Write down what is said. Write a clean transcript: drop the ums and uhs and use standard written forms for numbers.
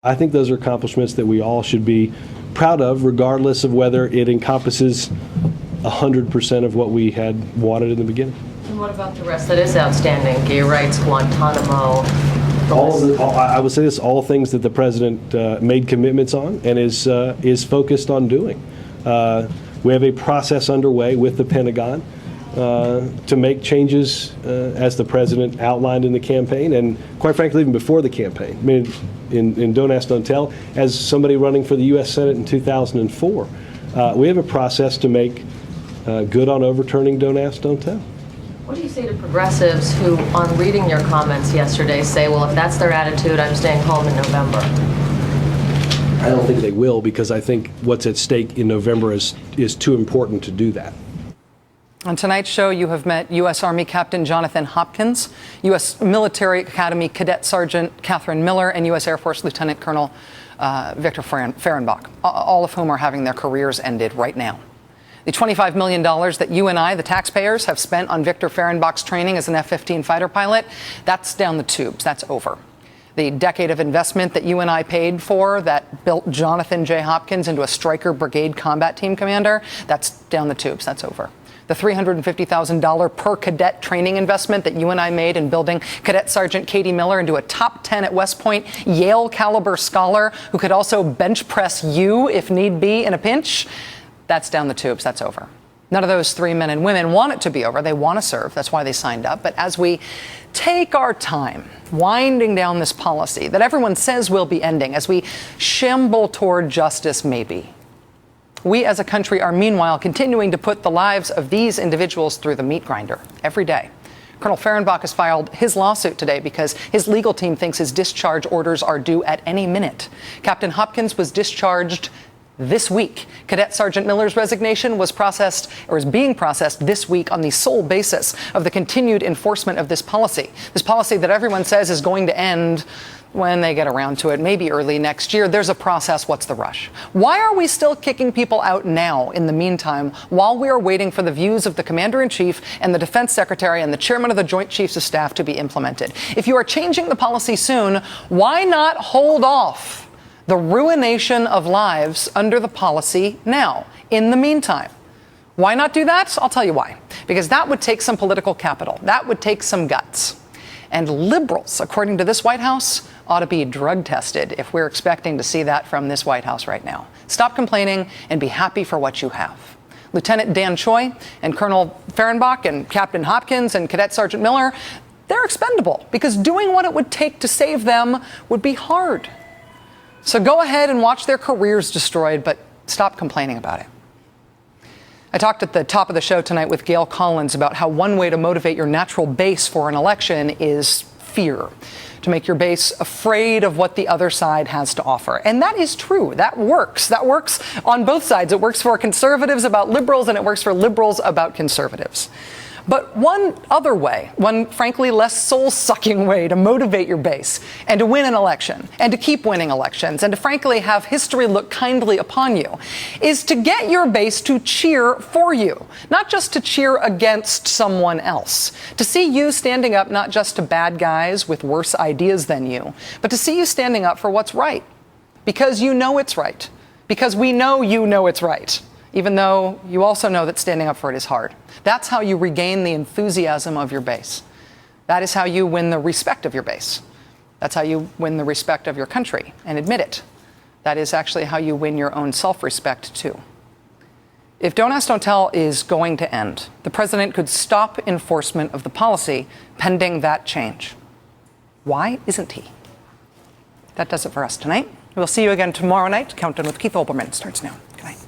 I think those are accomplishments that we all should be proud of, regardless of whether it encompasses 100% of what we had wanted in the beginning. And what about the rest that is outstanding? Gay rights, Guantanamo? I would say this, all things that the president made commitments on and is focused on doing. We have a process underway with the Pentagon to make changes as the president outlined in the campaign, and quite frankly, even before the campaign. I mean, in Don't Ask, Don't Tell, as somebody running for the U.S. Senate in 2004, we have a process to make good on overturning Don't Ask, Don't Tell. What do you say to progressives who, on reading your comments yesterday, say, well, if that's their attitude, I'm staying home in November? I don't think they will, because I think what's at stake in November is too important to do that. On tonight's show, you have met U.S. Army Captain Jonathan Hopkins, U.S. Military Academy Cadet Sergeant Catherine Miller, and U.S. Air Force Lieutenant Colonel Victor Fehrenbach, all of whom are having their careers ended right now. The $25 million that you and I, the taxpayers, have spent on Victor Fehrenbach's training as an F-15 fighter pilot, that's down the tubes. That's over. The decade of investment that you and I paid for that built Jonathan J. Hopkins into a Stryker Brigade Combat Team Commander, that's down the tubes. That's over. The $350,000 per cadet training investment that you and I made in building Cadet Sergeant Katie Miller into a top 10 at West Point Yale caliber scholar who could also bench press you if need be in a pinch, that's down the tubes. That's over. None of those three men and women want it to be over. They want to serve. That's why they signed up. But as we take our time winding down this policy that everyone says will be ending, as we shamble toward justice, maybe, we as a country are meanwhile continuing to put the lives of these individuals through the meat grinder every day. Colonel Fehrenbach has filed his lawsuit today because his legal team thinks his discharge orders are due at any minute. Captain Hopkins was discharged this week. Cadet Sergeant Miller's resignation was processed, or is being processed this week, on the sole basis of the continued enforcement of this policy that everyone says is going to end when they get around to it, maybe early next year. There's a process. What's the rush? Why are we still kicking people out now in the meantime, while we are waiting for the views of the Commander-in-Chief and the Defense Secretary and the Chairman of the Joint Chiefs of Staff to be implemented? If you are changing the policy soon, why not hold off the ruination of lives under the policy now, in the meantime? Why not do that? I'll tell you why. Because that would take some political capital. That would take some guts. And liberals, according to this White House, ought to be drug tested if we're expecting to see that from this White House right now. Stop complaining and be happy for what you have. Lieutenant Dan Choi and Colonel Fehrenbach and Captain Hopkins and Cadet Sergeant Miller, they're expendable because doing what it would take to save them would be hard. So go ahead and watch their careers destroyed, but stop complaining about it. I talked at the top of the show tonight with Gail Collins about how one way to motivate your natural base for an election is fear, to make your base afraid of what the other side has to offer. And that is true. That works. That works on both sides. It works for conservatives about liberals, and it works for liberals about conservatives. But one other way, one frankly less soul-sucking way to motivate your base and to win an election and to keep winning elections and to frankly have history look kindly upon you is to get your base to cheer for you, not just to cheer against someone else, to see you standing up not just to bad guys with worse ideas than you, but to see you standing up for what's right, because you know it's right, because we know you know it's right, even though you also know that standing up for it is hard. That's how you regain the enthusiasm of your base. That is how you win the respect of your base. That's how you win the respect of your country and admit it. That is actually how you win your own self-respect, too. If Don't Ask, Don't Tell is going to end, the president could stop enforcement of the policy pending that change. Why isn't he? That does it for us tonight. We'll see you again tomorrow night. Countdown with Keith Olbermann starts now. Good night.